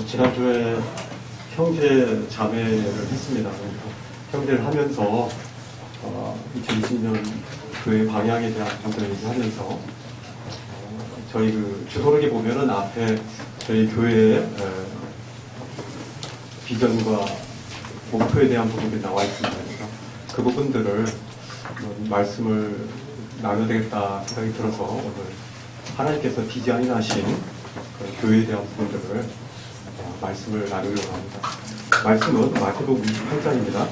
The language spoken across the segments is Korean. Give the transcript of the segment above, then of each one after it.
지난주에 형제 자매를 했습니다. 형제를 하면서 2020년 교회 방향에 대한 정도 얘기하면서 저희 그 주소록에 보면은 앞에 저희 교회의 비전과 목표에 대한 부분들이 나와 있습니다. 그래서 그 부분들을 말씀을 나눠야 되겠다 생각이 들어서 오늘 하나님께서 디자인하신 교회에 대한 부분들을 말씀을 나누려고 합니다. 말씀은 마태복음 28장입니다.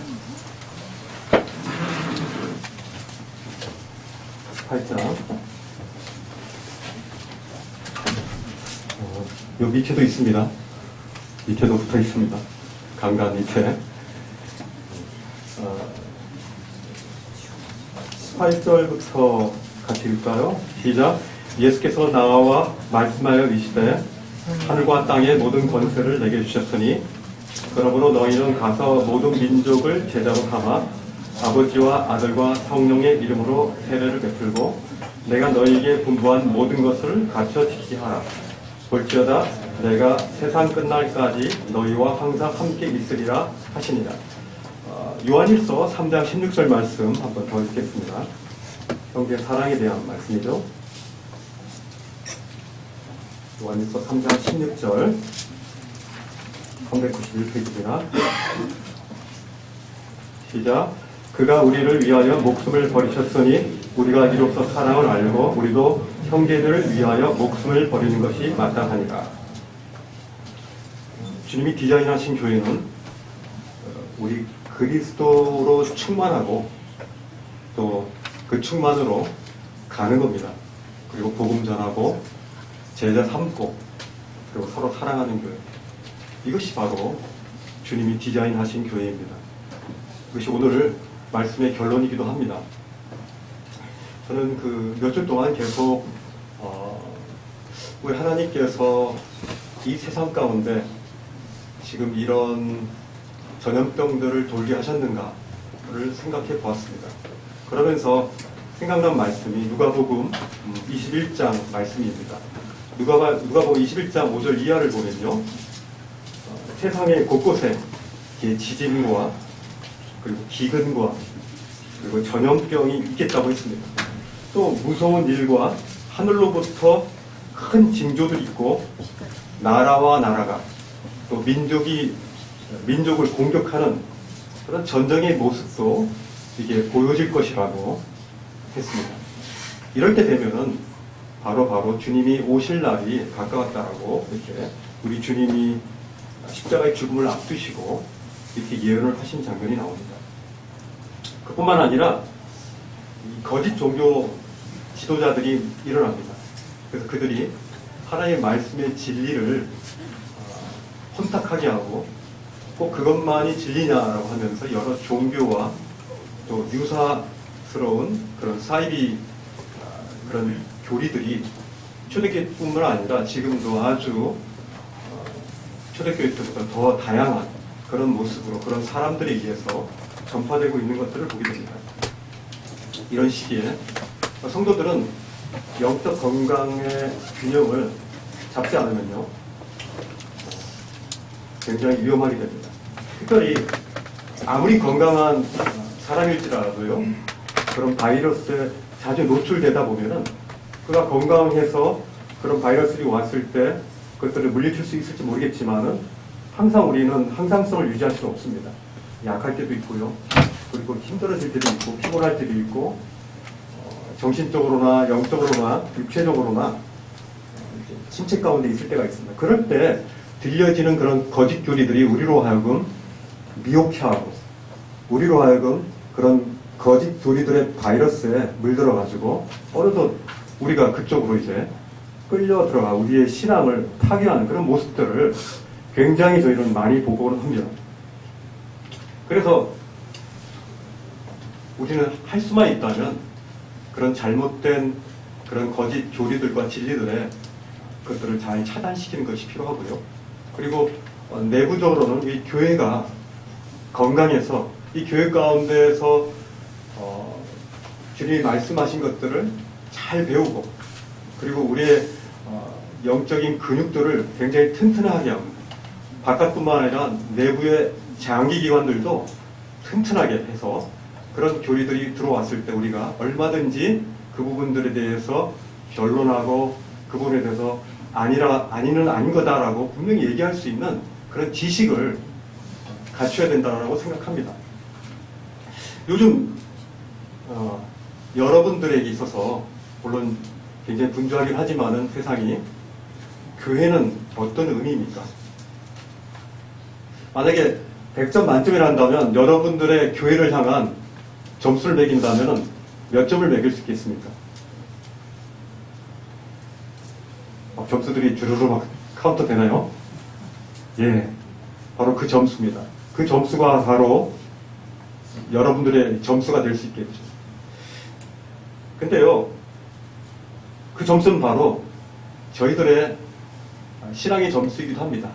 28장. 요 밑에도 있습니다. 밑에도 붙어 있습니다. 강단 밑에. 8절부터 같이 읽을까요? 시작. 예수께서 나와 말씀하여 이르시되 하늘과 땅의 모든 권세를 내게 주셨으니 그러므로 너희는 가서 모든 민족을 제자로 삼아 아버지와 아들과 성령의 이름으로 세례를 베풀고 내가 너희에게 분부한 모든 것을 가르쳐 지키게 하라. 볼지어다 내가 세상 끝날까지 너희와 항상 함께 있으리라 하시니라. 요한일서 3장 16절 말씀 한번 더 읽겠습니다. 형제 사랑에 대한 말씀이죠. 요한일서 3장 16절 391페이지입니다. 시작. 그가 우리를 위하여 목숨을 버리셨으니 우리가 이로써 사랑을 알고 우리도 형제들을 위하여 목숨을 버리는 것이 마땅하니라. 주님이 디자인하신 교회는 우리 그리스도로 충만하고 또 그 충만으로 가는 겁니다. 그리고 복음 전하고 제자 삼고 그리고 서로 사랑하는 교회. 이것이 바로 주님이 디자인하신 교회입니다. 이것이 오늘 말씀의 결론이기도 합니다. 저는 그 몇 주 동안 계속 왜 하나님께서 이 세상 가운데 지금 이런 전염병들을 돌게 하셨는가를 생각해 보았습니다. 그러면서 생각난 말씀이 누가복음 21장 말씀입니다. 누가복음 21장 5절 이하를 보면요. 세상의 곳곳에 지진과 그리고 기근과 그리고 전염병이 있겠다고 했습니다. 또 무서운 일과 하늘로부터 큰 징조들이 있고 나라와 나라가 또 민족을 공격하는 그런 전쟁의 모습도 이게 보여질 것이라고 했습니다. 이럴 때 되면은 바로 주님이 오실 날이 가까웠다라고 이렇게 우리 주님이 십자가의 죽음을 앞두시고 이렇게 예언을 하신 장면이 나옵니다. 그뿐만 아니라 거짓 종교 지도자들이 일어납니다. 그래서 그들이 하나님의 말씀의 진리를 혼탁하게 하고 꼭 그것만이 진리냐라고 하면서 여러 종교와 또 유사스러운 그런 사이비 그런 교리들이 초대교회뿐만 아니라 지금도 아주 초대교회 때보다 더 다양한 그런 모습으로 그런 사람들에 의해서 전파되고 있는 것들을 보게 됩니다. 이런 시기에 성도들은 영적 건강의 균형을 잡지 않으면요 굉장히 위험하게 됩니다. 특별히 아무리 건강한 사람일지라도요 그런 바이러스에 자주 노출되다 보면은 그가 건강해서 그런 바이러스들이 왔을 때 그것들을 물리칠 수 있을지 모르겠지만은 항상 우리는 항상성을 유지할 수는 없습니다. 약할 때도 있고요. 그리고 힘들어질 때도 있고 피곤할 때도 있고 정신적으로나 영적으로나 육체적으로나 침체 가운데 있을 때가 있습니다. 그럴 때 들려지는 그런 거짓 교리들이 우리로 하여금 미혹해하고 우리로 하여금 그런 거짓 교리들의 바이러스에 물들어가지고 어느덧 우리가 그쪽으로 이제 끌려 들어가 우리의 신앙을 파괴하는 그런 모습들을 굉장히 저희는 많이 보고는 합니다. 그래서 우리는 할 수만 있다면 그런 잘못된 그런 거짓 교리들과 진리들의 것들을 잘 차단시키는 것이 필요하고요. 그리고 내부적으로는 이 교회가 건강해서 이 교회 가운데에서 주님이 말씀하신 것들을 잘 배우고 그리고 우리의 영적인 근육들을 굉장히 튼튼하게 합니다. 바깥뿐만 아니라 내부의 장기기관들도 튼튼하게 해서 그런 교리들이 들어왔을 때 우리가 얼마든지 그 부분들에 대해서 변론하고 그 부분에 대해서 아니는 아닌 거다라고 분명히 얘기할 수 있는 그런 지식을 갖춰야 된다고 생각합니다. 요즘 여러분들에게 있어서 물론 굉장히 분주하긴 하지만은 세상이 교회는 어떤 의미입니까? 만약에 100점 만점이라 한다면 여러분들의 교회를 향한 점수를 매긴다면 몇 점을 매길 수 있겠습니까? 점수들이 주르르 막 카운터 되나요? 예, 바로 그 점수입니다. 그 점수가 바로 여러분들의 점수가 될 수 있겠죠. 근데요, 그 점수는 바로 저희들의 신앙의 점수이기도 합니다.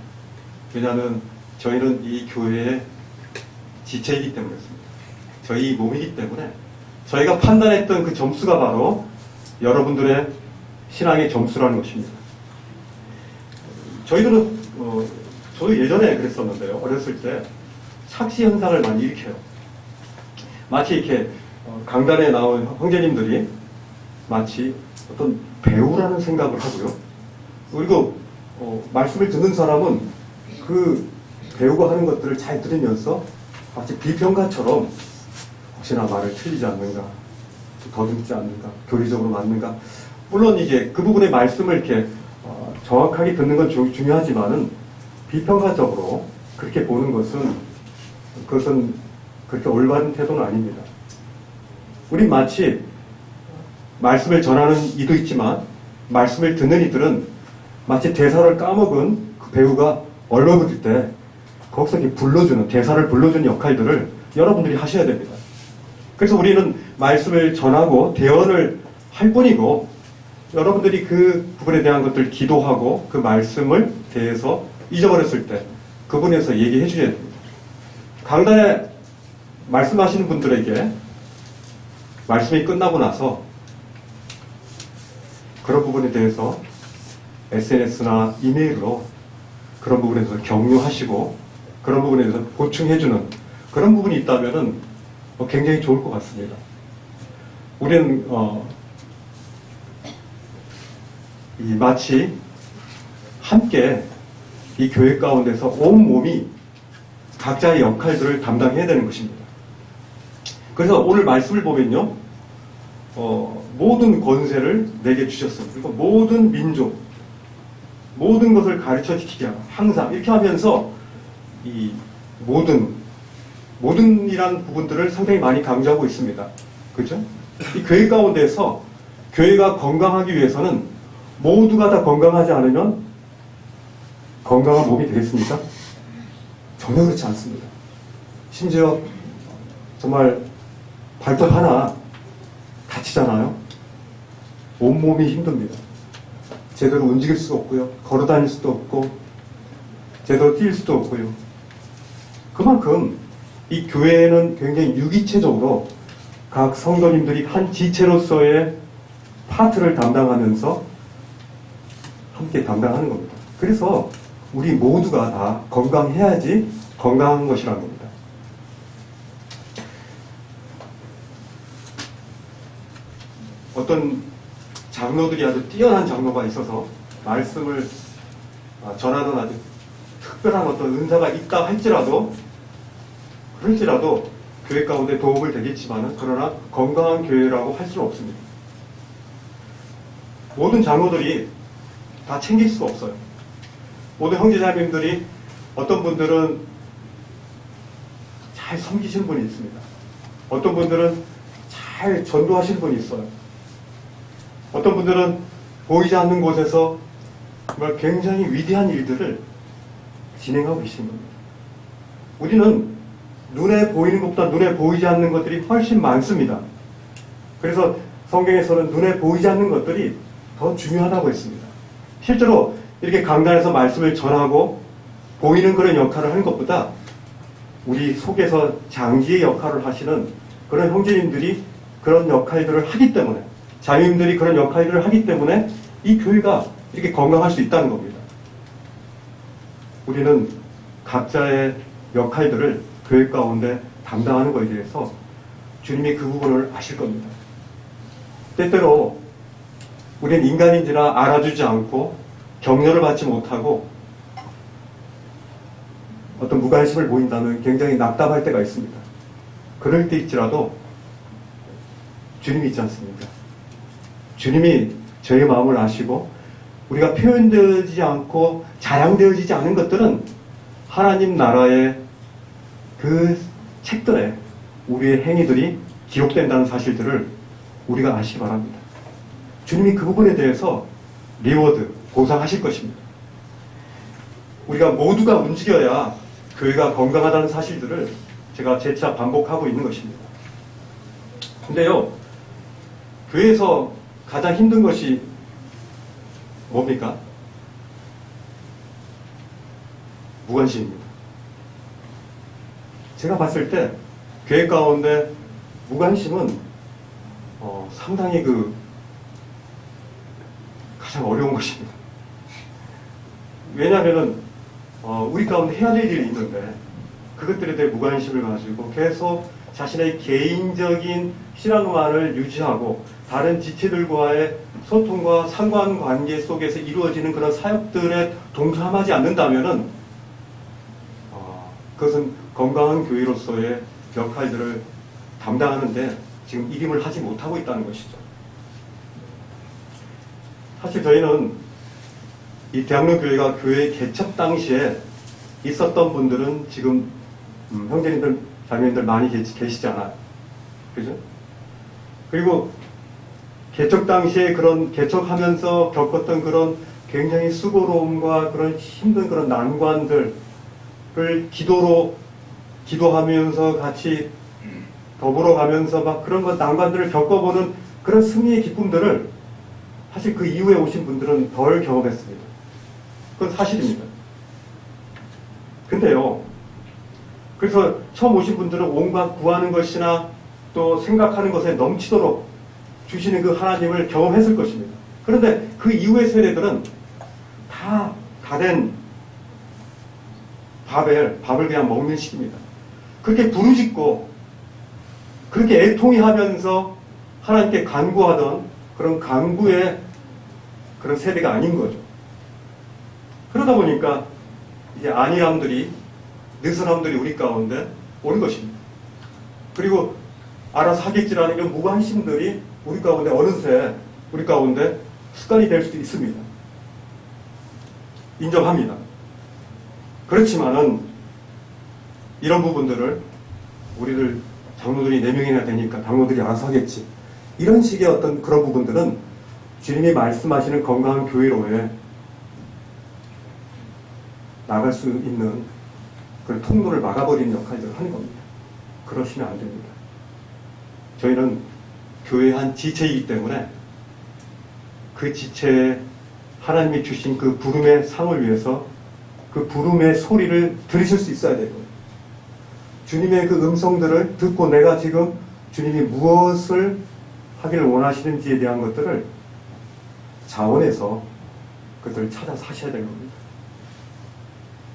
왜냐하면 저희는 이 교회의 지체이기 때문이었습니다. 저희 몸이기 때문에 저희가 판단했던 그 점수가 바로 여러분들의 신앙의 점수라는 것입니다. 저희들은 저도 예전에 그랬었는데요. 어렸을 때 착시 현상을 많이 일으켜요. 마치 이렇게 강단에 나온 형제님들이 마치 어떤 배우라는 생각을 하고요. 그리고 말씀을 듣는 사람은 그 배우가 하는 것들을 잘 들으면서 마치 비평가처럼 혹시나 말을 틀리지 않는가, 더듬지 않는가, 교리적으로 맞는가. 물론 이제 그 부분의 말씀을 이렇게 정확하게 듣는 건 중요하지만은 비평가적으로 그렇게 보는 그것은 그렇게 올바른 태도는 아닙니다. 우리 마치 말씀을 전하는 이도 있지만 말씀을 듣는 이들은 마치 대사를 까먹은 그 배우가 얼버무릴 때 거기서 이렇게 대사를 불러주는 역할들을 여러분들이 하셔야 됩니다. 그래서 우리는 말씀을 전하고 대언을 할 뿐이고 여러분들이 그 부분에 대한 것들 기도하고 그 말씀을 대해서 잊어버렸을 때 그 부분에서 얘기해 주셔야 됩니다. 강단에 말씀하시는 분들에게 말씀이 끝나고 나서 그런 부분에 대해서 SNS나 이메일로 그런 부분에 대해서 격려하시고 그런 부분에 대해서 보충해주는 그런 부분이 있다면 굉장히 좋을 것 같습니다. 우리는 마치 함께 이 교회 가운데서 온몸이 각자의 역할들을 담당해야 되는 것입니다. 그래서 오늘 말씀을 보면요, 모든 권세를 내게 주셨습니다. 그리고 모든 민족, 모든 것을 가르쳐 지키게 하고 항상 이렇게 하면서 이 모든이란 부분들을 상당히 많이 강조하고 있습니다. 그렇죠? 이 교회 가운데서 교회가 건강하기 위해서는 모두가 다 건강하지 않으면 건강한 몸이 되겠습니까? 전혀 그렇지 않습니다. 심지어 정말 발톱 하나 다치잖아요. 온몸이 힘듭니다. 제대로 움직일 수도 없고요. 걸어 다닐 수도 없고 제대로 뛸 수도 없고요. 그만큼 이 교회는 굉장히 유기체적으로 각 성도님들이 한 지체로서의 파트를 담당하면서 함께 담당하는 겁니다. 그래서 우리 모두가 다 건강해야지 건강한 것이라는 겁니다. 어떤 장로들이 아주 뛰어난 장로가 있어서 말씀을 전하는 아주 특별한 어떤 은사가 있다 할지라도 그럴지라도 교회 가운데 도움을 되겠지만은 그러나 건강한 교회라고 할 수는 없습니다. 모든 장로들이 다 챙길 수가 없어요. 모든 형제자매님들이 어떤 분들은 잘 섬기시는 분이 있습니다. 어떤 분들은 잘 전도하시는 분이 있어요. 어떤 분들은 보이지 않는 곳에서 정말 굉장히 위대한 일들을 진행하고 계시는 겁니다. 우리는 눈에 보이는 것보다 눈에 보이지 않는 것들이 훨씬 많습니다. 그래서 성경에서는 눈에 보이지 않는 것들이 더 중요하다고 했습니다. 실제로 이렇게 강단에서 말씀을 전하고 보이는 그런 역할을 하는 것보다 우리 속에서 장기의 역할을 하시는 그런 형제님들이 그런 역할들을 하기 때문에 자매님들이 그런 역할들을 하기 때문에 이 교회가 이렇게 건강할 수 있다는 겁니다. 우리는 각자의 역할들을 교회 가운데 담당하는 것에 대해서 주님이 그 부분을 아실 겁니다. 때때로 우리는 인간인지라 알아주지 않고 격려를 받지 못하고 어떤 무관심을 보인다면 굉장히 낙담할 때가 있습니다. 그럴 때일지라도 주님이 있지 않습니까? 주님이 저희 마음을 아시고 우리가 표현되어지지 않고 자랑되어지지 않은 것들은 하나님 나라의 그 책들에 우리의 행위들이 기록된다는 사실들을 우리가 아시기 바랍니다. 주님이 그 부분에 대해서 리워드, 보상하실 것입니다. 우리가 모두가 움직여야 교회가 건강하다는 사실들을 제가 재차 반복하고 있는 것입니다. 근데요, 교회에서 가장 힘든 것이 뭡니까? 무관심입니다. 제가 봤을 때 교회 가운데 무관심은 상당히 가장 어려운 것입니다. 왜냐하면 우리 가운데 해야 될 일이 있는데 그것들에 대해 무관심을 가지고 계속 자신의 개인적인 신앙만을 유지하고 다른 지체들과의 소통과 상관관계 속에서 이루어지는 그런 사역들에 동참하지 않는다면은 그것은 건강한 교회로서의 역할들을 담당하는데 지금 일임을 하지 못하고 있다는 것이죠. 사실 저희는 이 대학로 교회가 교회 개척 당시에 있었던 분들은 지금 형제님들, 자매님들 많이 계시지 않아요. 그죠? 그리고 개척 당시에 그런 개척하면서 겪었던 그런 굉장히 수고로움과 그런 힘든 그런 난관들을 기도하면서 같이 더불어 가면서 막 그런 것 난관들을 겪어보는 그런 승리의 기쁨들을 사실 그 이후에 오신 분들은 덜 경험했습니다. 그건 사실입니다. 근데요, 그래서 처음 오신 분들은 온갖 구하는 것이나 또 생각하는 것에 넘치도록 주시는 그 하나님을 경험했을 것입니다. 그런데 그 이후의 세대들은 다 된 밥을 그냥 먹는 식입니다. 그렇게 부르짖고 그렇게 애통이 하면서 하나님께 간구하던 그런 간구의 그런 세대가 아닌 거죠. 그러다 보니까 이제 안일함들이, 느슨함들이 우리 가운데 오는 것입니다. 그리고 알아서 하겠지라는 이런 무관심들이 우리 가운데 어느새 우리 가운데 습관이 될 수도 있습니다. 인정합니다. 그렇지만은 이런 부분들을 우리들 장로들이 4명이나 되니까 장로들이 알아서 하겠지. 이런 식의 어떤 그런 부분들은 주님이 말씀하시는 건강한 교회로에 나갈 수 있는 그런 통로를 막아버리는 역할들을 하는 겁니다. 그러시면 안 됩니다. 저희는 교회의 한 지체이기 때문에 그 지체에 하나님이 주신 그 부름의 상을 위해서 그 부름의 소리를 들으실 수 있어야 되고요. 주님의 그 음성들을 듣고 내가 지금 주님이 무엇을 하기를 원하시는지에 대한 것들을 자원해서 그것들을 찾아서 하셔야 되는 겁니다.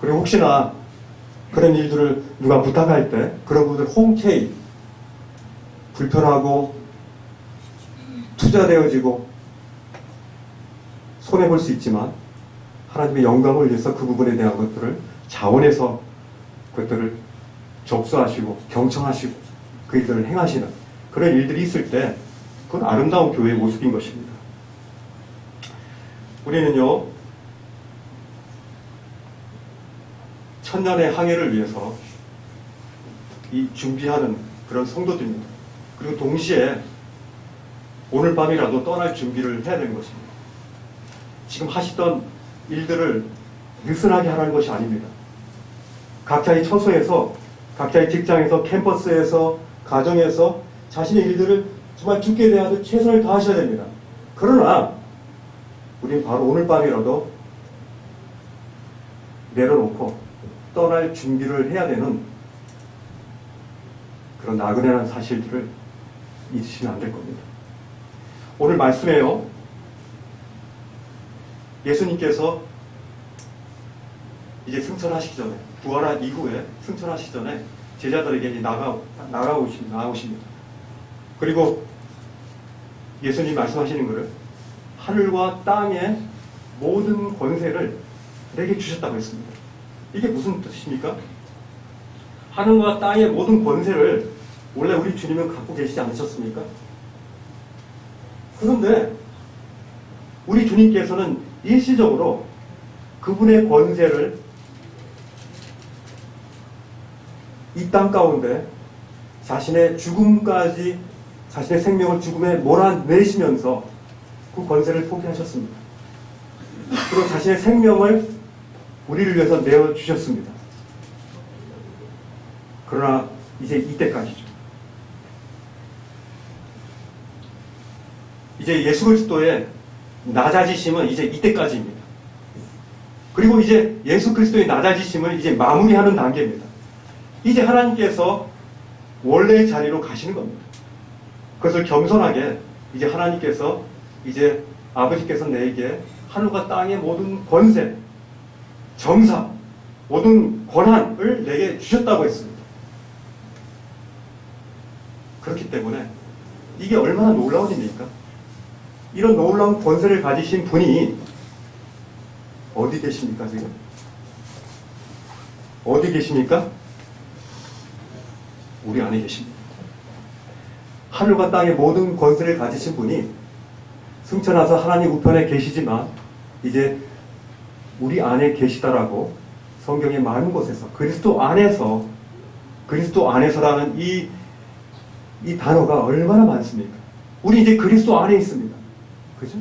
그리고 혹시나 그런 일들을 누가 부탁할 때 그런 분들 흔쾌히 불편하고 투자되어지고 손해볼 수 있지만 하나님의 영광을 위해서 그 부분에 대한 것들을 자원해서 그것들을 접수하시고 경청하시고 그 일들을 행하시는 그런 일들이 있을 때 그건 아름다운 교회의 모습인 것입니다. 우리는요, 천년의 항해를 위해서 이 준비하는 그런 성도들입니다. 그리고 동시에 오늘 밤이라도 떠날 준비를 해야 되는 것입니다. 지금 하시던 일들을 느슨하게 하라는 것이 아닙니다. 각자의 처소에서, 각자의 직장에서, 캠퍼스에서, 가정에서 자신의 일들을 정말 죽게 대하듯 최선을 다하셔야 됩니다. 그러나 우리는 바로 오늘 밤이라도 내려놓고 떠날 준비를 해야 되는 그런 나그네라는 사실들을 잊으시면 안 될 겁니다. 오늘 말씀에요, 예수님께서 이제 승천하시기 전에, 부활한 이후에 승천하시기 전에 제자들에게 이제 나오십니다. 그리고 예수님이 말씀하시는 것을 하늘과 땅의 모든 권세를 내게 주셨다고 했습니다. 이게 무슨 뜻입니까? 하늘과 땅의 모든 권세를 원래 우리 주님은 갖고 계시지 않으셨습니까? 그런데 우리 주님께서는 일시적으로 그분의 권세를 이 땅 가운데 자신의 죽음까지, 자신의 생명을 죽음에 몰아내시면서 그 권세를 포기하셨습니다. 그리고 자신의 생명을 우리를 위해서 내어주셨습니다. 그러나 이제 이때까지죠. 이제 예수 그리스도의 낮아지심은 이제 이때까지입니다. 그리고 이제 예수 그리스도의 낮아지심을 이제 마무리하는 단계입니다. 이제 하나님께서 원래의 자리로 가시는 겁니다. 그것을 겸손하게 이제 하나님께서, 이제 아버지께서 내게 하늘과 땅의 모든 권세, 정사, 모든 권한을 내게 주셨다고 했습니다. 그렇기 때문에 이게 얼마나 놀라운 일입니까? 이런 놀라운 권세를 가지신 분이 어디 계십니까, 지금? 어디 계십니까? 우리 안에 계십니다. 하늘과 땅의 모든 권세를 가지신 분이 승천하서 하나님 우편에 계시지만 이제 우리 안에 계시다라고 성경의 많은 곳에서 그리스도 안에서라는 이 단어가 얼마나 많습니까? 우리 이제 그리스도 안에 있습니다. 그죠?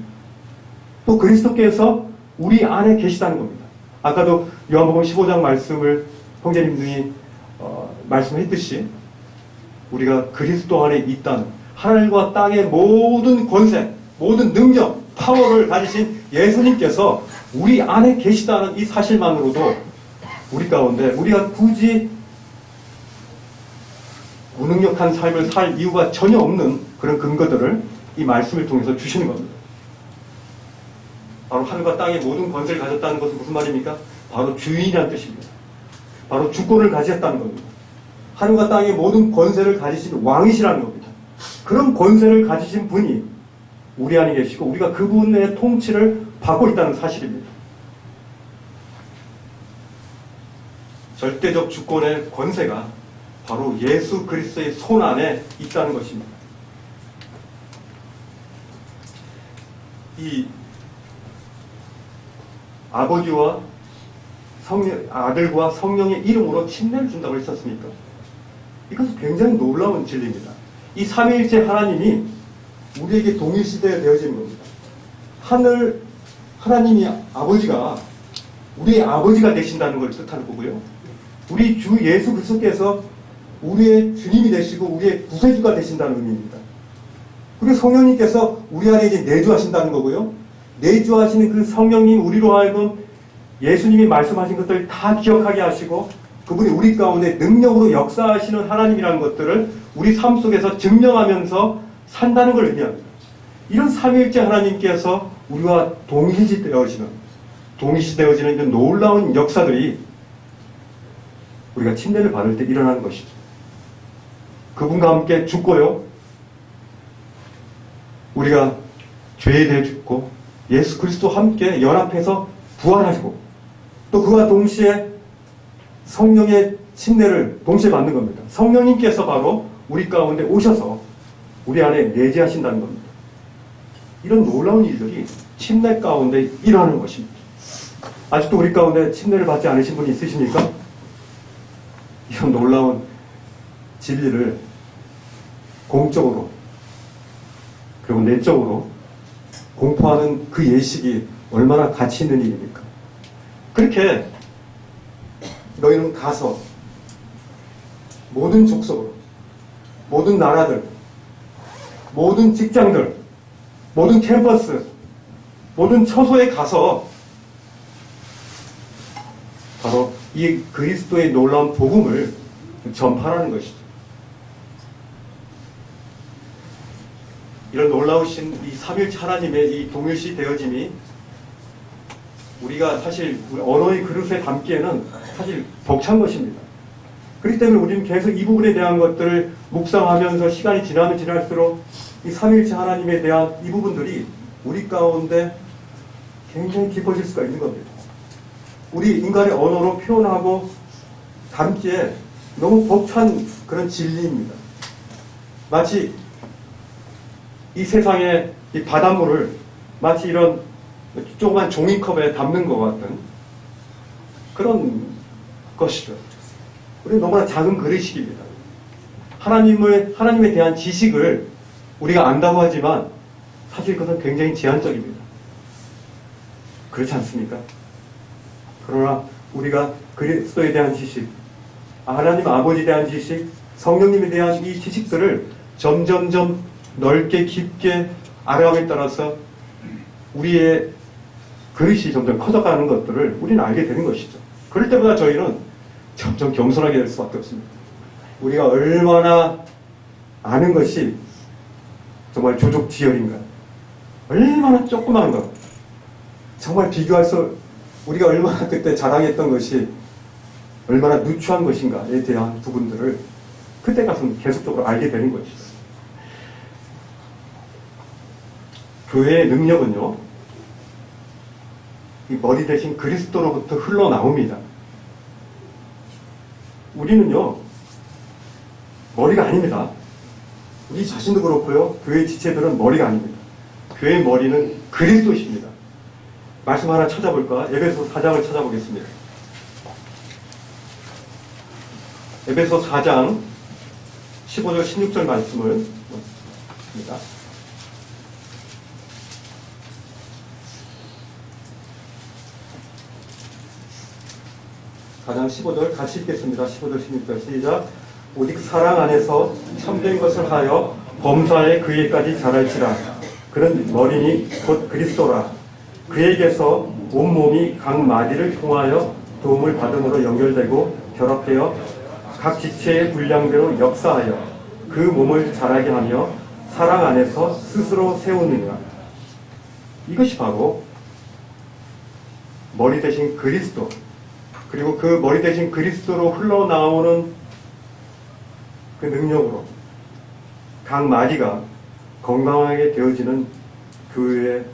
또 그리스도께서 우리 안에 계시다는 겁니다. 아까도 요한복음 15장 말씀을 형제님들이 말씀했듯이 우리가 그리스도 안에 있다는, 하늘과 땅의 모든 권세, 모든 능력, 파워를 가지신 예수님께서 우리 안에 계시다는 이 사실만으로도 우리 가운데 우리가 굳이 무능력한 삶을 살 이유가 전혀 없는 그런 근거들을 이 말씀을 통해서 주시는 겁니다. 바로 하늘과 땅의 모든 권세를 가졌다는 것은 무슨 말입니까? 바로 주인이라는 뜻입니다. 바로 주권을 가지셨다는 겁니다. 하늘과 땅의 모든 권세를 가지신 왕이시라는 겁니다. 그런 권세를 가지신 분이 우리 안에 계시고 우리가 그분의 통치를 받고 있다는 사실입니다. 절대적 주권의 권세가 바로 예수 그리스도의 손 안에 있다는 것입니다. 이 아버지와 아들과 성령의 이름으로 침례를 준다고 했었습니까? 이것은 굉장히 놀라운 진리입니다. 이 삼위일체 하나님이 우리에게 동일시대에 되어지는 겁니다. 하나님이 아버지가 우리의 아버지가 되신다는 걸 뜻하는 거고요. 우리 주 예수 그리스도께서 우리의 주님이 되시고 우리의 구세주가 되신다는 의미입니다. 그리고 성령님께서 우리 안에 이제 내주하신다는 거고요. 내주하시는 그 성령님 우리로 하여금 예수님이 말씀하신 것들을 다 기억하게 하시고 그분이 우리 가운데 능력으로 역사하시는 하나님이라는 것들을 우리 삶 속에서 증명하면서 산다는 걸 의미합니다. 이런 삼위일체 하나님께서 우리와 동일시되어지는 이런 놀라운 역사들이 우리가 침례를 받을 때 일어나는 것이죠. 그분과 함께 죽고요. 우리가 죄에 대해 죽고 예수 그리스도와 함께 연합해서 부활하시고 또 그와 동시에 성령의 침례를 동시에 받는 겁니다. 성령님께서 바로 우리 가운데 오셔서 우리 안에 내재하신다는 겁니다. 이런 놀라운 일들이 침례 가운데 일어나는 것입니다. 아직도 우리 가운데 침례를 받지 않으신 분이 있으십니까? 이런 놀라운 진리를 공적으로 그리고 내적으로 공포하는 그 예식이 얼마나 가치 있는 일입니까? 그렇게 너희는 가서 모든 족속으로, 모든 나라들, 모든 직장들, 모든 캠퍼스, 모든 처소에 가서 바로 이 그리스도의 놀라운 복음을 전파하는 것이죠. 이런 놀라우신 이 삼위일체 하나님의 이 동일시 되어짐이 우리가 사실 언어의 그릇에 담기에는 사실 벅찬 것입니다. 그렇기 때문에 우리는 계속 이 부분에 대한 것들을 묵상하면서 시간이 지나면 지날수록 이 삼위일체 하나님에 대한 이 부분들이 우리 가운데 굉장히 깊어질 수가 있는 겁니다. 우리 인간의 언어로 표현하고 담기에 너무 벅찬 그런 진리입니다. 마치 이 세상의 이 바닷물을 마치 이런 조그만 종이컵에 담는 것 같은 그런 것이죠. 우리는 너무나 작은 그릇입니다. 하나님에 대한 지식을 우리가 안다고 하지만 사실 그것은 굉장히 제한적입니다. 그렇지 않습니까? 그러나 우리가 그리스도에 대한 지식, 하나님 아버지에 대한 지식, 성령님에 대한 이 지식들을 점점점 넓게 깊게 알아감에 따라서 우리의 그릇이 점점 커져가는 것들을 우리는 알게 되는 것이죠. 그럴 때마다 저희는 점점 겸손하게 될 수밖에 없습니다. 우리가 얼마나 아는 것이 정말 조족지혈인가, 얼마나 조그마한 것, 정말 비교할 수, 우리가 얼마나 그때 자랑했던 것이 얼마나 누추한 것인가에 대한 부분들을 그때 가서 계속적으로 알게 되는 것이죠. 교회의 능력은요, 이 머리 대신 그리스도로부터 흘러나옵니다. 우리는요, 머리가 아닙니다. 우리 자신도 그렇고요, 교회 지체들은 머리가 아닙니다. 교회의 머리는 그리스도십니다. 말씀 하나 찾아볼까? 에베소 4장을 찾아보겠습니다. 에베소 4장 15절 16절 말씀을 봅니다. 4장 15절 같이 읽겠습니다. 15절 16절 시작. 오직 사랑 안에서 참된 것을 하여 범사에 그에까지 자랄지라. 그는 머리니 곧 그리스도라. 그에게서 온몸이 각 마디를 통하여 도움을 받음으로 연결되고 결합되어 각 지체의 분량대로 역사하여 그 몸을 자라게 하며 사랑 안에서 스스로 세우느니라. 이것이 바로 머리 대신 그리스도, 그리고 그 머리 대신 그리스도로 흘러나오는 그 능력으로 각 마디가 건강하게 되어지는 교회의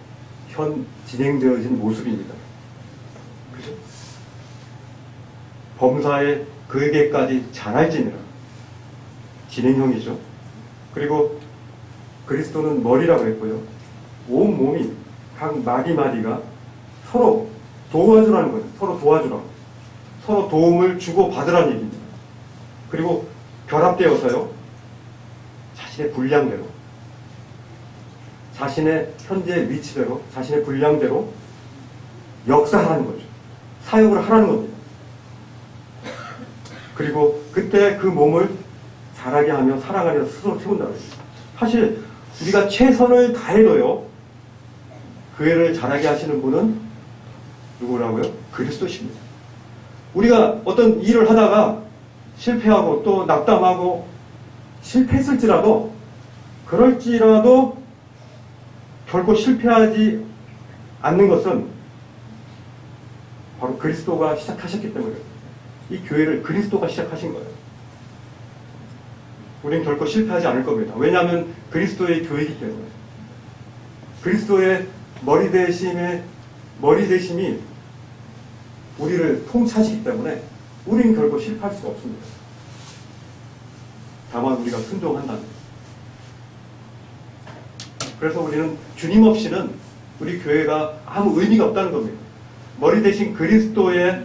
현 진행되어진 모습입니다. 그죠? 범사에 그에게까지 자랄지니라. 진행형이죠. 그리고 그리스도는 머리라고 했고요. 온 몸이 각 마디마디가 서로 도와주라는 거예요. 서로 도와주라고. 서로 도움을 주고 받으라는 얘기입니다. 그리고 결합되어서요, 자신의 분량대로, 자신의 현재 위치대로, 자신의 분량대로 역사하라는 거죠. 사역을 하라는 겁니다. 그리고 그때 그 몸을 자라게 하며 사랑 안에서 스스로 세운다고 했어요. 사실 우리가 최선을 다해도요, 그 애를 자라게 하시는 분은 누구라고요? 그리스도십니다. 우리가 어떤 일을 하다가 실패하고 또 낙담하고 실패했을지라도, 그럴지라도 결코 실패하지 않는 것은 바로 그리스도가 시작하셨기 때문에, 이 교회를 그리스도가 시작하신 거예요. 우리는 결코 실패하지 않을 겁니다. 왜냐하면 그리스도의 교회이기 때문에. 그리스도의 머리 대심이 우리를 통치하시기 때문에 우리는 결코 실패할 수가 없습니다. 다만 우리가 순종한다는 거예요. 그래서 우리는 주님 없이는 우리 교회가 아무 의미가 없다는 겁니다. 머리 대신 그리스도의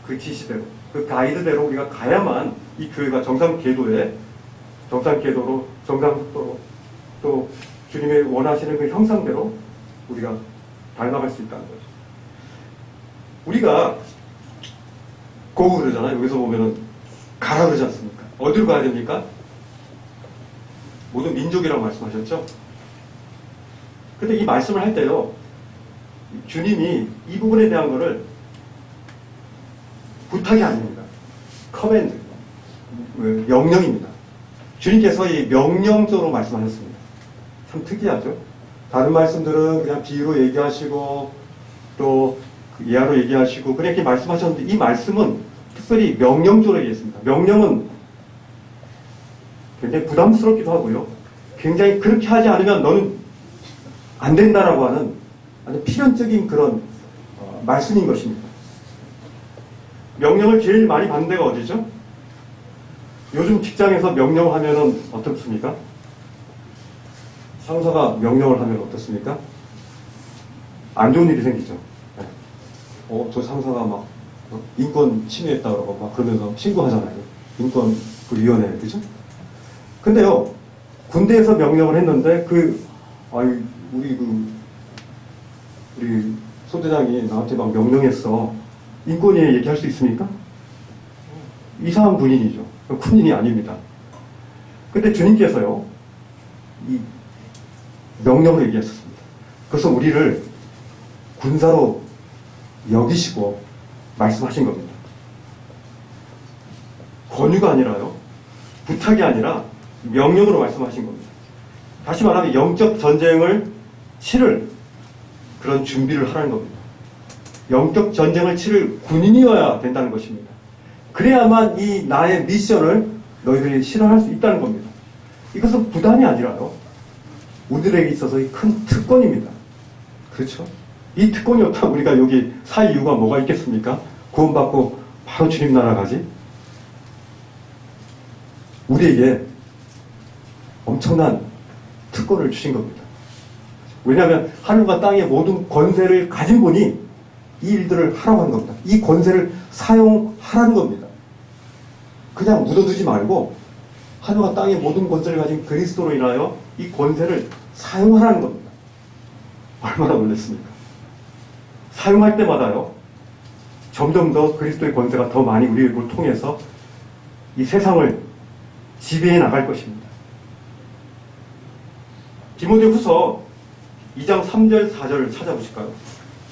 그 지시대로, 그 가이드대로 우리가 가야만 이 교회가 정상 궤도로, 정상 속도로, 또 주님의 원하시는 그 형상대로 우리가 닮아갈 수 있다는 거죠. 우리가 고고 그러잖아요. 여기서 보면은 가라 그러지 않습니까? 어디로 가야 됩니까? 모든 민족이라고 말씀하셨죠? 근데 이 말씀을 할 때요, 주님이 이 부분에 대한 거를 부탁이 아닙니다. 커맨드, 명령입니다. 주님께서 이 명령적으로 말씀하셨습니다. 참 특이하죠? 다른 말씀들은 그냥 비유로 얘기하시고 또 예하로 얘기하시고 그렇게 말씀하셨는데 이 말씀은 특별히 명령조로 얘기했습니다. 명령은 굉장히 부담스럽기도 하고요. 굉장히 그렇게 하지 않으면 너는 안 된다라고 하는 아주 필연적인 그런 말씀인 것입니다. 명령을 제일 많이 받는 데가 어디죠? 요즘 직장에서 명령을 하면은 어떻습니까? 상사가 명령을 하면 어떻습니까? 안 좋은 일이 생기죠. 저 상사가 막 인권 침해했다 그러고 막 그러면서 신고하잖아요. 인권 그 위원회, 그죠? 근데요, 군대에서 명령을 했는데 우리 소대장이 나한테 막 명령했어. 인권위에 얘기할 수 있습니까? 이상한 군인이죠. 군인이 아닙니다. 근데 주님께서요, 이 명령을 얘기했었습니다. 그래서 우리를 군사로 여기시고 말씀하신 겁니다. 권유가 아니라요, 부탁이 아니라 명령으로 말씀하신 겁니다. 다시 말하면 영적 전쟁을 치를 그런 준비를 하라는 겁니다. 영적 전쟁을 치를 군인이어야 된다는 것입니다. 그래야만 이 나의 미션을 너희들이 실현할 수 있다는 겁니다. 이것은 부담이 아니라요, 우리들에게 있어서의 큰 특권입니다. 그렇죠? 이 특권이 없다면 우리가 여기 살 이유가 뭐가 있겠습니까? 구원받고 바로 주님 나라 가지? 우리에게 엄청난 특권을 주신 겁니다. 왜냐하면 하늘과 땅의 모든 권세를 가진 분이 이 일들을 하라고 하는 겁니다. 이 권세를 사용하라는 겁니다. 그냥 묻어두지 말고 하늘과 땅의 모든 권세를 가진 그리스도로 인하여 이 권세를 사용하라는 겁니다. 얼마나 놀랐습니까? 사용할 때마다요, 점점 더 그리스도의 권세가 더 많이 우리를 통해서 이 세상을 지배해 나갈 것입니다. 디모데후서 2장 3절 4절을 찾아보실까요?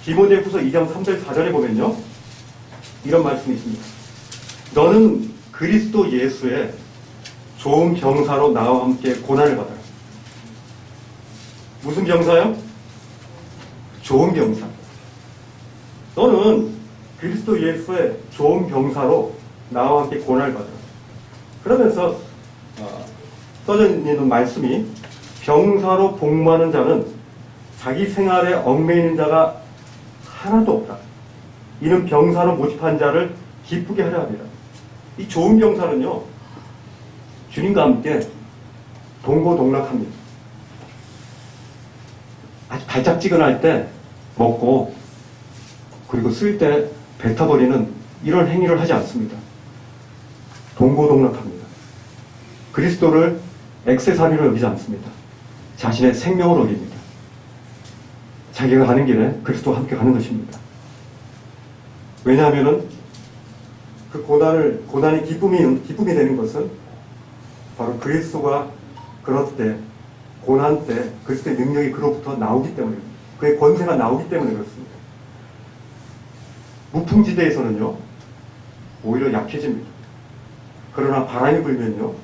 디모데후서 2장 3절 4절에 보면요, 이런 말씀이 있습니다. 너는 그리스도 예수의 좋은 병사로 나와 함께 고난을 받아라. 무슨 병사요? 좋은 병사. 너는 그리스도 예수의 좋은 병사로 나와 함께 고난을 받아라. 그러면서 써져 있는 말씀이, 병사로 복무하는 자는 자기 생활에 얽매이는 자가 하나도 없다. 이는 병사로 모집한 자를 기쁘게 하려 합니다. 이 좋은 병사는요, 주님과 함께 동고동락합니다. 아주 달짝지근할 때 먹고, 그리고 쓸 때 뱉어버리는 이런 행위를 하지 않습니다. 동고동락합니다. 그리스도를 액세서리로 여기지 않습니다. 자신의 생명을 여깁니다. 자기가 가는 길에 그리스도와 함께 가는 것입니다. 왜냐하면은 그 고난이 기쁨이 되는 것은 바로 그리스도가 그럴 때, 고난 때 그리스도의 능력이 그로부터 나오기 때문입니다. 그의 권세가 나오기 때문에 그렇습니다. 무풍지대에서는요, 오히려 약해집니다. 그러나 바람이 불면요,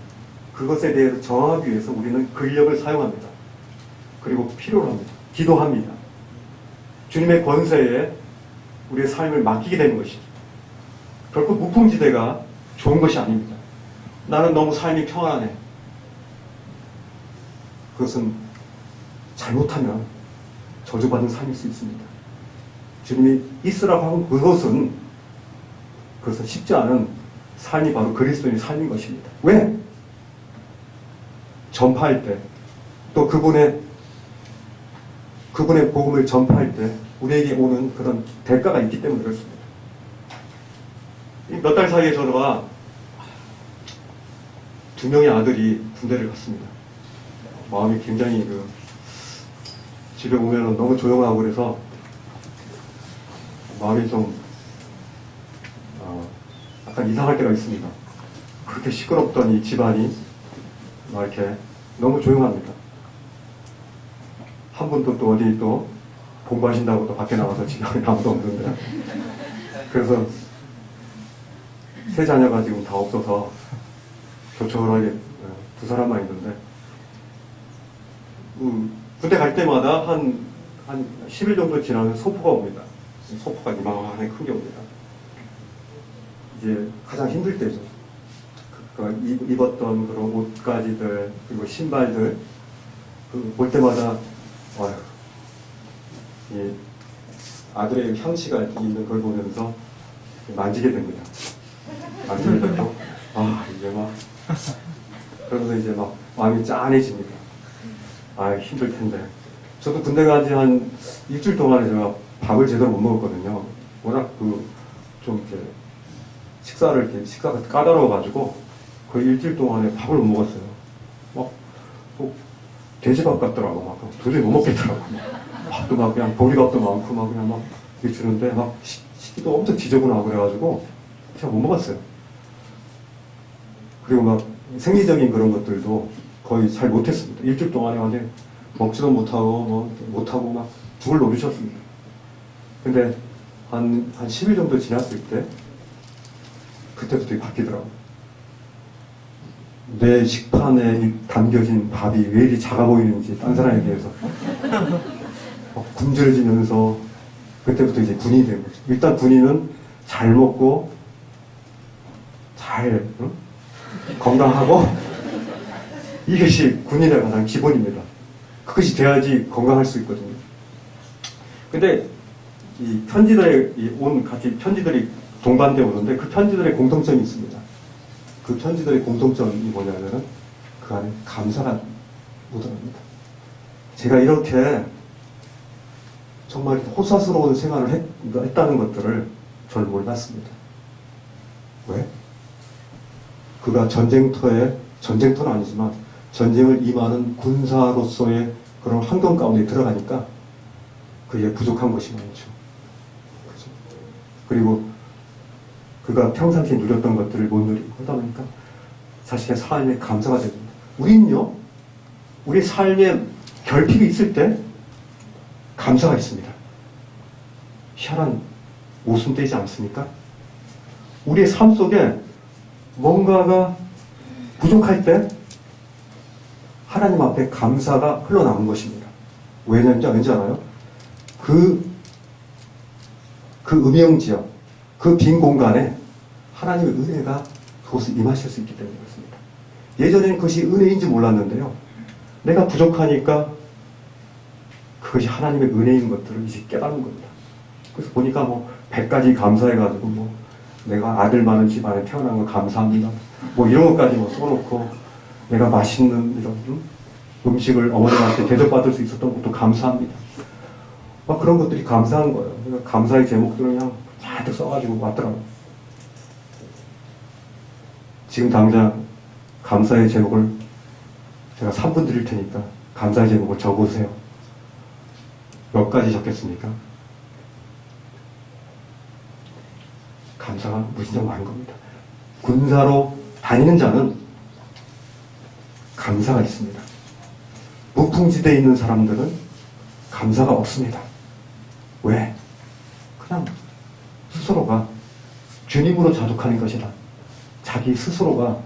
그것에 대해서 저항하기 위해서 우리는 근력을 사용합니다. 그리고 필요로 합니다. 기도합니다. 주님의 권세에 우리의 삶을 맡기게 되는 것이죠. 결코 무풍지대가 좋은 것이 아닙니다. 나는 너무 삶이 평안해. 그것은 잘못하면 저주받은 삶일 수 있습니다. 주님이 있으라고 한 그것은 쉽지 않은 삶이 바로 그리스도인의 삶인 것입니다. 왜? 전파할 때, 또 그분의 복음을 전파할 때 우리에게 오는 그런 대가가 있기 때문에 그렇습니다. 몇 달 사이에 저와 2명의 아들이 군대를 갔습니다. 마음이 굉장히 집에 오면 너무 조용하고 그래서 마음이 좀 약간 이상할 때가 있습니다. 그렇게 시끄럽던 이 집안이 막 이렇게 너무 조용합니다. 한 분도 또 어디 또 공부하신다고 또 밖에 나와서 집에 아무도 없는데, 그래서 세 자녀가 지금 다 없어서 조촐하게 2사람만 있는데, 군대 갈 때마다 한 10일 정도 지나면 소포가 옵니다. 소포가 이만하게 큰 게 옵니다. 이제 가장 힘들 때죠. 입었던 그런 옷가지들, 그리고 신발들, 볼 때마다, 이 아들의 향취가 있는 걸 보면서 만지게 됩니다. 만지게 되고, 이제 막, 그러면서 이제 막 마음이 짠해집니다. 힘들 텐데. 저도 군대 간 지 한 일주일 동안에 제가 밥을 제대로 못 먹었거든요. 워낙 좀 이렇게 식사가 까다로워가지고 거의 일주일 동안에 밥을 못 먹었어요. 또 돼지밥 같더라고. 막 도저히 못 먹겠더라고. 밥도 막 그냥 보리밥도 많고 막 그냥 막 이렇게 주는데 막 식기도 엄청 지저분하고 그래가지고 제가 못 먹었어요. 그리고 막 생리적인 그런 것들도 거의 잘 못했습니다. 일주일 동안에 완전히 먹지도 못하고 못하고 막 죽을 노리셨습니다. 근데 한 10일 정도 지났을 때 그때부터 바뀌더라고요. 내 식판에 담겨진 밥이 왜 이리 작아 보이는지 딴 사람에 비해서 굶주려지면서 그때부터 이제 군인이 된 거죠. 일단 군인은 잘 먹고 잘 건강하고 이것이 군인의 가장 기본입니다. 그것이 돼야지 건강할 수 있거든요. 근데 이 편지들이 편지들이 동반되어 오는데 그 편지들의 공통점이 있습니다. 그 편지들의 공통점이 뭐냐면은 그 안에 감사가 묻어납니다. 제가 이렇게 정말 호사스러운 생활을 했다는 것들을 저는 몰랐습니다. 왜? 그가 전쟁터는 아니지만 전쟁을 임하는 군사로서의 그런 환경 가운데 들어가니까 그게 부족한 것이 많죠. 그죠? 그리고 그가 평상시에 누렸던 것들을 못 누리고 하다 보니까 자신의 삶에 감사가 됩니다. 우리는요, 우리 삶에 결핍이 있을 때 감사가 있습니다. 희한한 모순되지 않습니까? 우리의 삶 속에 뭔가가 부족할 때 하나님 앞에 감사가 흘러나오는 것입니다. 왠지 알아요? 그 음영지역, 그 빈 공간에 하나님의 은혜가 그곳에 임하실 수 있기 때문에 그렇습니다. 예전에는 그것이 은혜인지 몰랐는데요. 내가 부족하니까 그것이 하나님의 은혜인 것들을 이제 깨닫는 겁니다. 그래서 보니까 100가지 감사해가지고 내가 아들 많은 집안에 태어난 거 감사합니다. 이런 것까지 써놓고 내가 맛있는 이런 음식을 어머님한테 대접받을 수 있었던 것도 감사합니다. 그런 것들이 감사한 거예요. 그러니까 감사의 제목들을 그냥 잔뜩 써가지고 왔더라고요. 지금 당장 감사의 제목을 제가 3분 드릴 테니까 감사의 제목을 적으세요. 몇 가지 적겠습니까? 감사가 무진장 많은 겁니다. 군사로 다니는 자는 감사가 있습니다. 무풍지대에 있는 사람들은 감사가 없습니다. 왜? 그냥 스스로가 주님으로 자족하는 것이다. 자기 스스로가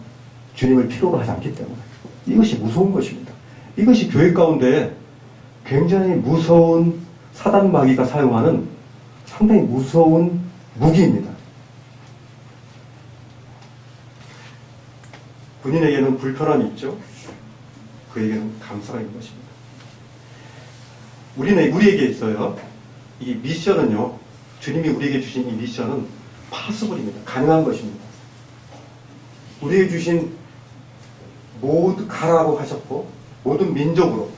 주님을 필요로 하지 않기 때문에 이것이 무서운 것입니다. 이것이 교회 가운데 굉장히 무서운 사단 마귀가 사용하는 상당히 무서운 무기입니다. 군인에게는 불편함이 있죠. 그에게는 감사가 있는 것입니다. 우리에게 있어요. 이 미션은요, 주님이 우리에게 주신 이 미션은 파서블입니다. 가능한 것입니다. 우리에게 주신 모두 가라고 하셨고, 모든 민족으로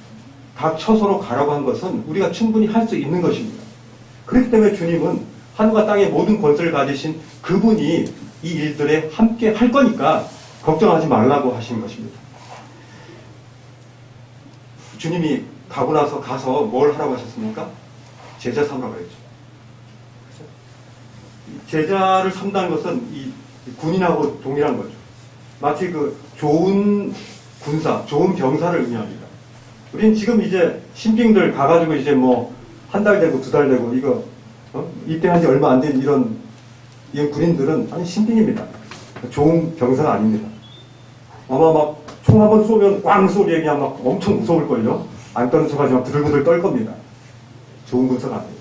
각 처소로 가라고 한 것은 우리가 충분히 할 수 있는 것입니다. 그렇기 때문에 주님은 하늘과 땅의 모든 권세를 가지신 그분이 이 일들에 함께 할 거니까 걱정하지 말라고 하신 것입니다. 주님이 가서 뭘 하라고 하셨습니까? 제자 삼으라고 했죠. 제자를 삼다는 것은 이 군인하고 동일한 거죠. 마치 좋은 군사, 좋은 병사를 의미합니다. 우린 지금 이제 신兵들 가가지고 이제 한 달 되고 2달 되고 입대한 지 얼마 안 된 이런 군인들은 아니 신兵입니다. 좋은 병사가 아닙니다. 아마 총 한번 쏘면 꽝 소리에 그냥 엄청 무서울걸요? 안 떠는 척하지 부들부들 떨 겁니다. 좋은 군사가 아니에요.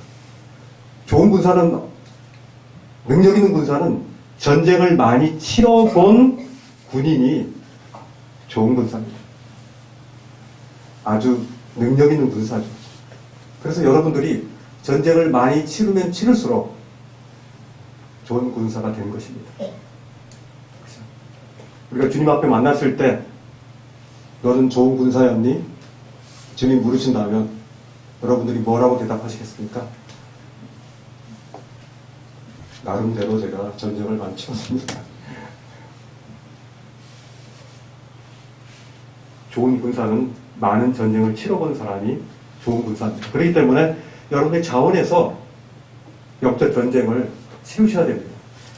좋은 좋은 군사는, 능력 있는 군사는 전쟁을 많이 치러본 군인이 좋은 군사입니다. 아주 능력 있는 군사죠. 그래서 여러분들이 전쟁을 많이 치르면 치를수록 좋은 군사가 되는 것입니다. 그렇죠? 우리가 주님 앞에 만났을 때 너는 좋은 군사였니? 주님 물으신다면 여러분들이 뭐라고 대답하시겠습니까? 나름대로 제가 전쟁을 많이 치렀습니다. 좋은 군사는 많은 전쟁을 치러본 사람이 좋은 군사입니다. 그렇기 때문에 여러분의 자원에서 영적 전쟁을 치르셔야 됩니다.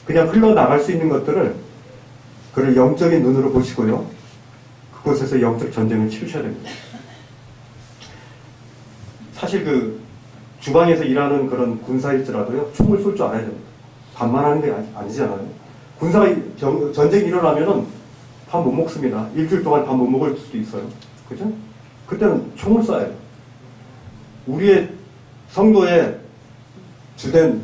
그냥 흘러나갈 수 있는 것들을 그를 영적인 눈으로 보시고요. 그곳에서 영적 전쟁을 치르셔야 됩니다. 사실 그 주방에서 일하는 그런 군사일지라도요, 총을 쏠 줄 알아야 됩니다. 반만 하는 게 아니잖아요. 군사가 전쟁이 일어나면은 밥 못 먹습니다. 일주일 동안 밥 못 먹을 수도 있어요. 그죠? 그때는 총을 쏴야 돼요. 우리의 성도의 주된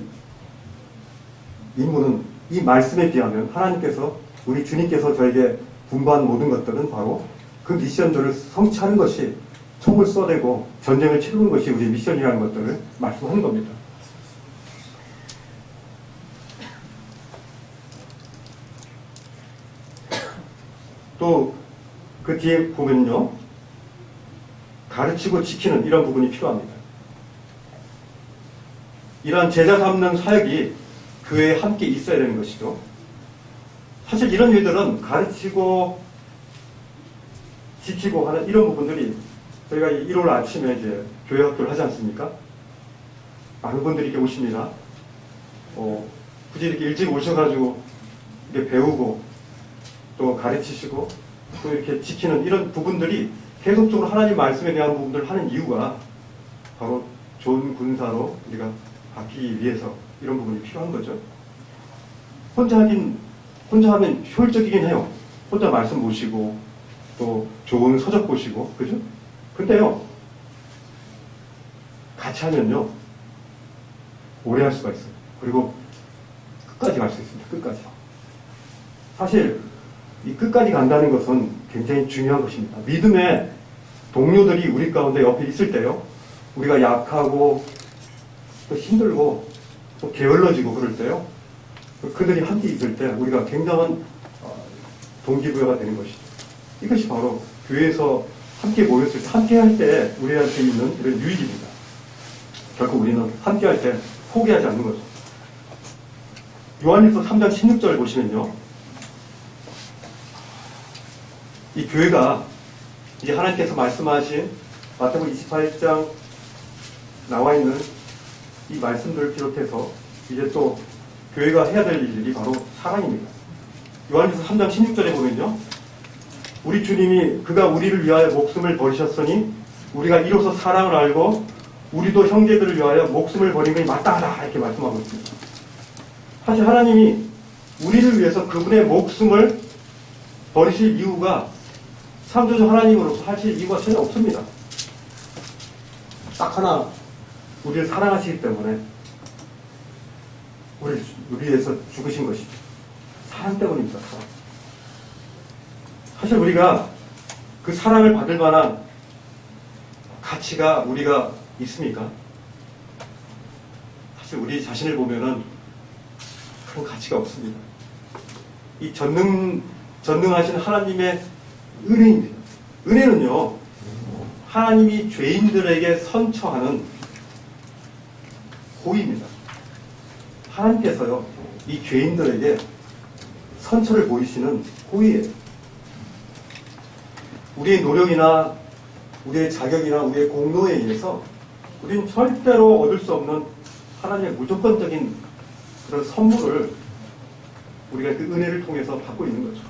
임무는 이 말씀에 비하면 하나님께서, 우리 주님께서 저에게 분부한 모든 것들은 바로 그 미션들을 성취하는 것이, 총을 쏘대고 전쟁을 치르는 것이 우리의 미션이라는 것들을 말씀하는 겁니다. 또 그 뒤에 보면요, 가르치고 지키는 이런 부분이 필요합니다. 이러한 제자 삼는 사역이 교회에 함께 있어야 되는 것이죠. 사실 이런 일들은 가르치고 지키고 하는 이런 부분들이, 저희가 1월 아침에 이제 교회 학교를 하지 않습니까? 많은 분들이 이렇게 오십니다. 굳이 이렇게 일찍 오셔가지고 이렇게 배우고 또 가르치시고 또 이렇게 지키는 이런 부분들이 계속적으로 하나님 말씀에 대한 부분들을 하는 이유가 바로 좋은 군사로 우리가 바뀌기 위해서 이런 부분이 필요한 거죠. 혼자 하면 효율적이긴 해요. 혼자 말씀 보시고 또 좋은 서적 보시고, 그죠? 근데요, 같이 하면요, 오래 할 수가 있어요. 그리고 끝까지 갈 수 있습니다. 끝까지. 사실 이 끝까지 간다는 것은 굉장히 중요한 것입니다. 믿음의 동료들이 우리 가운데 옆에 있을 때요, 우리가 약하고 또 힘들고 또 게을러지고 그럴 때요, 그들이 함께 있을 때 우리가 굉장한 동기부여가 되는 것이죠. 이것이 바로 교회에서 함께 모였을 때, 함께 할 때 우리한테 있는 이런 유익입니다. 결국 우리는 함께 할 때 포기하지 않는 거죠. 요한일서 3장 16절 보시면요, 이 교회가 이제 하나님께서 말씀하신 마태복음 28장 나와 있는 이 말씀들을 비롯해서 이제 또 교회가 해야 될 일이 바로 사랑입니다. 요한일서 3장 16절에 보면요, 우리 주님이 그가 우리를 위하여 목숨을 버리셨으니 우리가 이로써 사랑을 알고 우리도 형제들을 위하여 목숨을 버리는 것이 마땅하다, 이렇게 말씀하고 있습니다. 사실 하나님이 우리를 위해서 그분의 목숨을 버리실 이유가 창조주 하나님으로서 하실 이유가 전혀 없습니다. 딱 하나, 우리를 사랑하시기 때문에 우리 위해서 죽으신 것이죠. 사랑 때문입니다. 사랑. 사실 우리가 그 사랑을 받을 만한 가치가 우리가 있습니까? 사실 우리 자신을 보면은 그런 가치가 없습니다. 이 전능하신 하나님의 은혜입니다. 은혜는요, 하나님이 죄인들에게 선처하는 호의입니다. 하나님께서요, 이 죄인들에게 선처를 보이시는 호의예요. 우리의 노력이나 우리의 자격이나 우리의 공로에 의해서 우리는 절대로 얻을 수 없는 하나님의 무조건적인 그런 선물을 우리가 그 은혜를 통해서 받고 있는 거죠.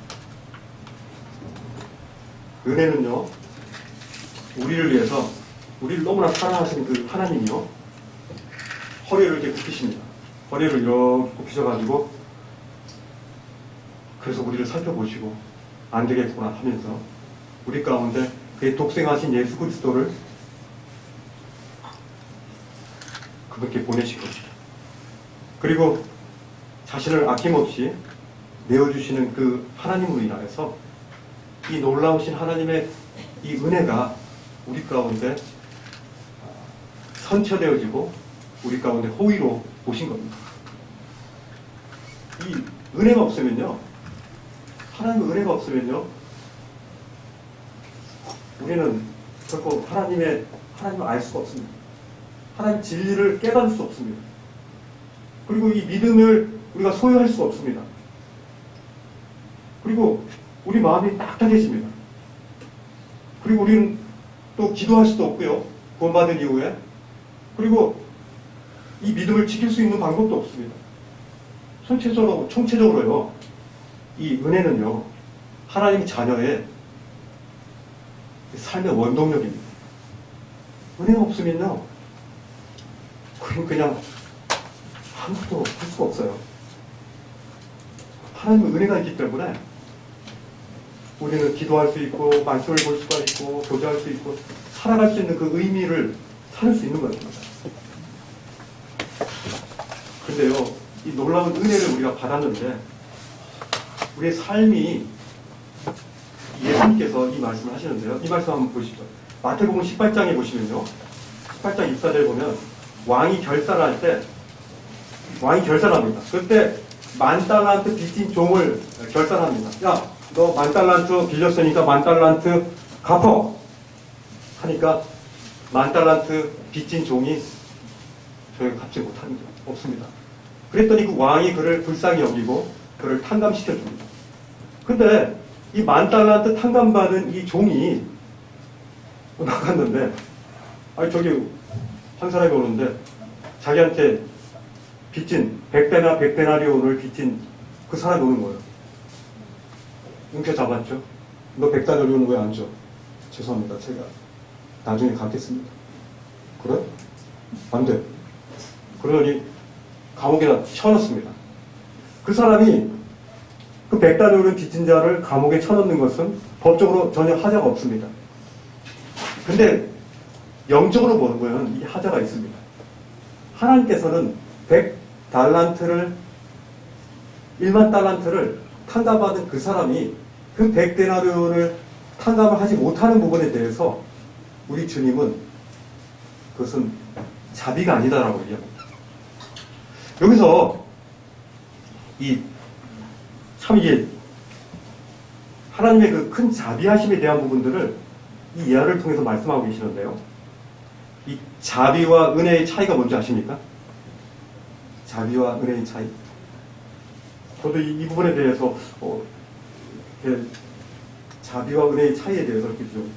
은혜는요, 우리를 위해서, 우리를 너무나 사랑하시는 그 하나님이요, 허리를 이렇게 굽히십니다. 허리를 이렇게 굽히셔가지고, 그래서 우리를 살펴보시고, 안 되겠구나 하면서, 우리 가운데 그의 독생하신 예수 그리스도를 그분께 보내신 것이죠. 그리고 자신을 아낌없이 내어주시는 그 하나님으로 인하여서 이 놀라우신 하나님의 이 은혜가 우리 가운데 선처되어지고 우리 가운데 호의로 오신 겁니다. 이 은혜가 없으면요, 하나님의 은혜가 없으면요, 우리는 결코 하나님을 알 수가 없습니다. 하나님 진리를 깨달을 수 없습니다. 그리고 이 믿음을 우리가 소유할 수가 없습니다. 그리고 우리 마음이 딱딱해집니다. 그리고 우리는 또 기도할 수도 없고요. 구원받은 이후에. 그리고 이 믿음을 지킬 수 있는 방법도 없습니다. 총체적으로요, 이 은혜는요, 하나님 자녀의 삶의 원동력입니다. 은혜가 없으면요, 그냥 아무것도 할 수가 없어요. 하나님의 은혜가 있기 때문에 우리는 기도할 수 있고, 말씀을 볼 수가 있고, 교제할 수 있고, 살아갈 수 있는 그 의미를 찾을 수 있는 것입니다. 근데요, 이 놀라운 은혜를 우리가 받았는데, 우리의 삶이, 예수님께서 이 말씀을 하시는데요. 이 말씀 한번 보시죠. 마태복음 18장에 보시면요, 18장 24절에 보면, 왕이 결산합니다. 그때 10,000달란트 빚진 종을 결산합니다. 야, 너 10,000달란트 빌렸으니까 10,000달란트 갚어! 하니까 10,000달란트 빚진 종이 저희가 갚지 못합니다. 없습니다. 그랬더니 그 왕이 그를 불쌍히 여기고 그를 탕감시켜줍니다. 근데 이 10,000달란트 탕감받은 이 종이 나갔는데, 아니 저기 한 사람이 오는데 자기한테 빚진 100데나리온을 빚진 그 사람이 오는 거예요. 움켜잡았죠. 너 100데나리온은 왜 안 줘? 죄송합니다. 제가 나중에 갚겠습니다. 그래? 안 돼. 그러더니 감옥에다 쳐넣습니다. 그 사람이 그 100데나리온 빚진 자를 감옥에 쳐넣는 것은 법적으로 전혀 하자가 없습니다. 근데 영적으로 보면 이 하자가 있습니다. 하나님께서는 100달란트를 10,000달란트를 탕감받은 그 사람이 그 100데나리온을 탕감을 하지 못하는 부분에 대해서 우리 주님은 그것은 자비가 아니다라고 얘기합니다. 여기서 참 이게 하나님의 그 큰 자비하심에 대한 부분들을 이 예화를 통해서 말씀하고 계시는데요. 이 자비와 은혜의 차이가 뭔지 아십니까? 자비와 은혜의 차이. 저도 이 부분에 대해서 자비와 은혜의 차이에 대해서 이렇게 좀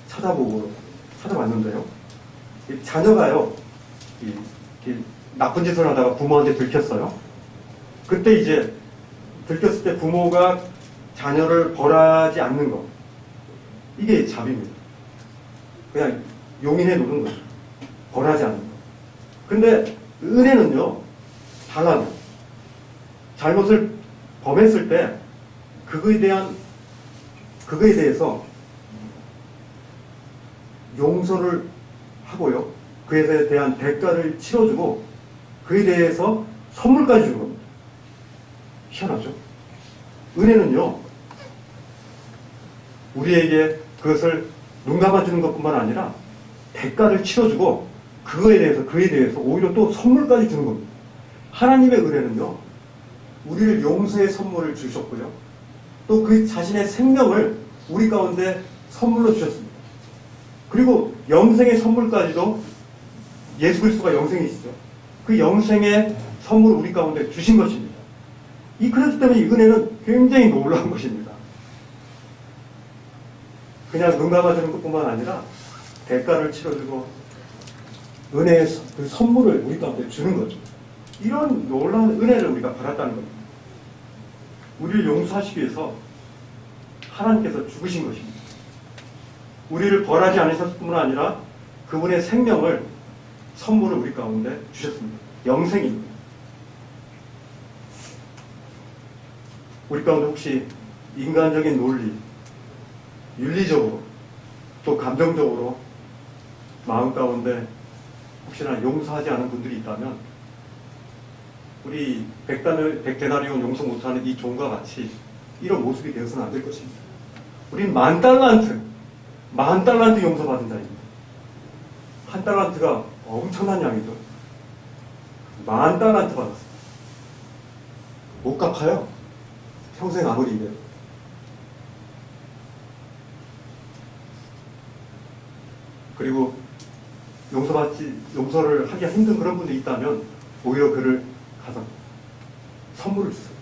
찾아봤는데요. 자녀가요, 나쁜 짓을 하다가 부모한테 들켰어요. 그때 이제 들켰을 때 부모가 자녀를 벌하지 않는 것, 이게 자비입니다. 그냥 용인해 놓는 거죠. 벌하지 않는 것. 근데 은혜는요, 달라요. 잘못을 범했을 때 그거에 대해서 용서를 하고요. 그에 대한 대가를 치러주고 그에 대해서 선물까지 주는 겁니다. 희한하죠? 은혜는요, 우리에게 그것을 눈 감아주는 것뿐만 아니라 대가를 치러주고 그에 대해서 오히려 또 선물까지 주는 겁니다. 하나님의 은혜는요, 우리를 용서의 선물을 주셨고요. 또 그 자신의 생명을 우리 가운데 선물로 주셨습니다. 그리고 영생의 선물까지도, 예수 그리스도가 영생이시죠. 그 영생의 선물을 우리 가운데 주신 것입니다. 그렇기 때문에 이 은혜는 굉장히 놀라운 것입니다. 그냥 눈 감아주는 것뿐만 아니라 대가를 치러주고 은혜의 그 선물을 우리 가운데 주는 거죠. 이런 놀라운 은혜를 우리가 받았다는 겁니다. 우리를 용서하시기 위해서 하나님께서 죽으신 것입니다. 우리를 벌하지 않으셨을 뿐만 아니라 그분의 생명을, 선물을 우리 가운데 주셨습니다. 영생입니다. 우리 가운데 혹시 인간적인 논리, 윤리적으로, 또 감정적으로 마음 가운데 혹시나 용서하지 않은 분들이 있다면 우리 백데나리온 용서 못하는 이 종과 같이 이런 모습이 되어서는 안 될 것입니다. 우린 만 달란트 용서받은 자입니다. 한 달란트가 엄청난 양이죠. 만 달란트 받았습니다. 못 갚아요. 평생 아무리 일해도. 그리고 용서를 하기가 힘든 그런 분이 있다면 오히려 그를 가서 선물을 주세요.